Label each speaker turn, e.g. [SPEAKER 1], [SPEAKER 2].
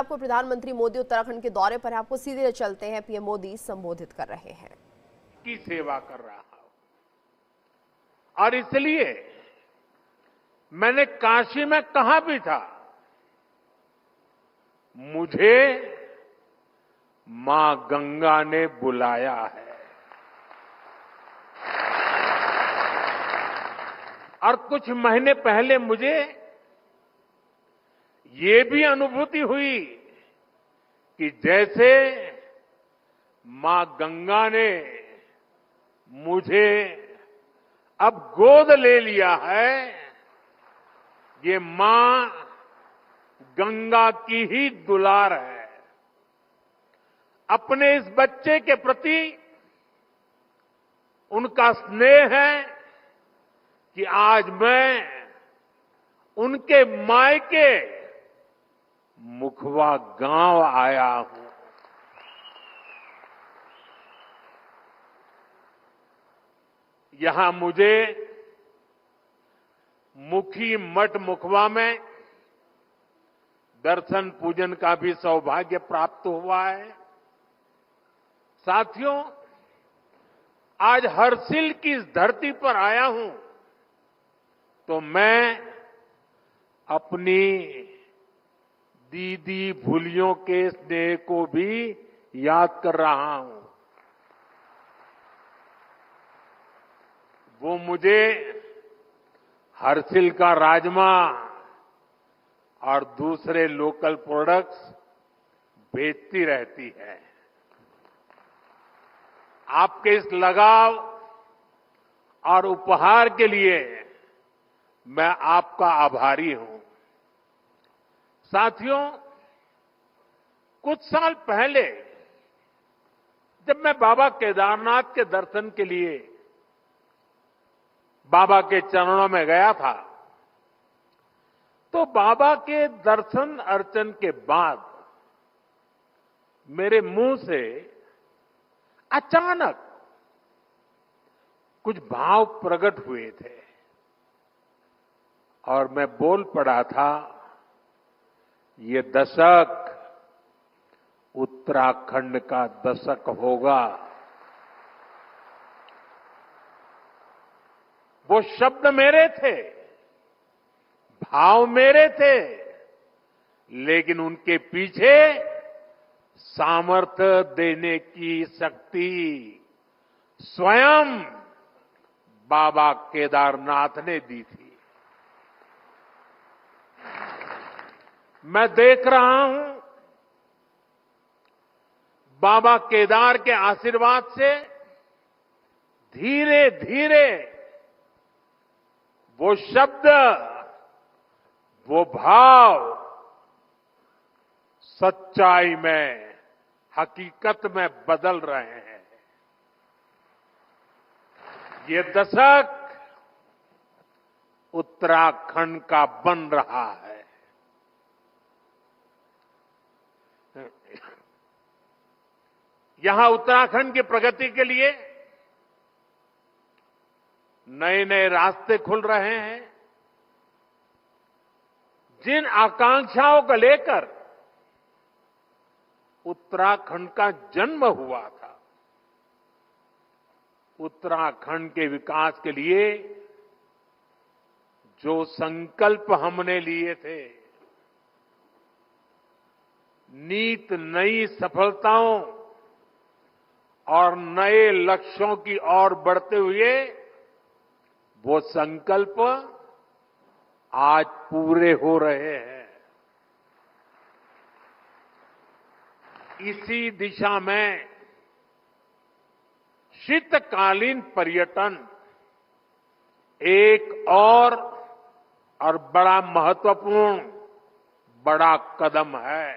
[SPEAKER 1] आपको प्रधानमंत्री मोदी उत्तराखंड के दौरे पर आपको सीधे चलते हैं। पीएम मोदी संबोधित कर रहे हैं।
[SPEAKER 2] की सेवा कर रहा हूं और इसलिए मैंने काशी में कहा भी था, मुझे मां गंगा ने बुलाया है। और कुछ महीने पहले मुझे ये भी अनुभूति हुई कि जैसे मां गंगा ने मुझे अब गोद ले लिया है, ये मां गंगा की ही दुलार है। अपने इस बच्चे के प्रति उनका स्नेह है कि आज मैं उनके मायके मुखवा गांव आया हूं। यहां मुझे मुखी मठ मुखवा में दर्शन पूजन का भी सौभाग्य प्राप्त हुआ है। साथियों, आज हर्षिल की इस धरती पर आया हूं तो मैं अपनी दीदी भूलियों के स्नेह को भी याद कर रहा हूं। वो मुझे हर्षिल का राजमा और दूसरे लोकल प्रोडक्ट्स बेचती रहती है। आपके इस लगाव और उपहार के लिए मैं आपका आभारी हूं। साथियों, कुछ साल पहले जब मैं बाबा केदारनाथ के दर्शन के लिए बाबा के चरणों में गया था, तो बाबा के दर्शन अर्चन के बाद मेरे मुंह से अचानक कुछ भाव प्रकट हुए थे और मैं बोल पड़ा था, ये दशक उत्तराखंड का दशक होगा। वो शब्द मेरे थे, भाव मेरे थे, लेकिन उनके पीछे सामर्थ्य देने की शक्ति स्वयं बाबा केदारनाथ ने दी थी। मैं देख रहा हूं बाबा केदार के आशीर्वाद से धीरे धीरे वो शब्द, वो भाव सच्चाई में, हकीकत में बदल रहे हैं। ये दशक उत्तराखंड का बन रहा है। यहां उत्तराखंड की प्रगति के लिए नए नए रास्ते खुल रहे हैं। जिन आकांक्षाओं को लेकर उत्तराखंड का जन्म हुआ था, उत्तराखंड के विकास के लिए जो संकल्प हमने लिए थे, नीत नई सफलताओं और नए लक्ष्यों की ओर बढ़ते हुए वो संकल्प आज पूरे हो रहे हैं। इसी दिशा में शीतकालीन पर्यटन एक और बड़ा महत्वपूर्ण बड़ा कदम है।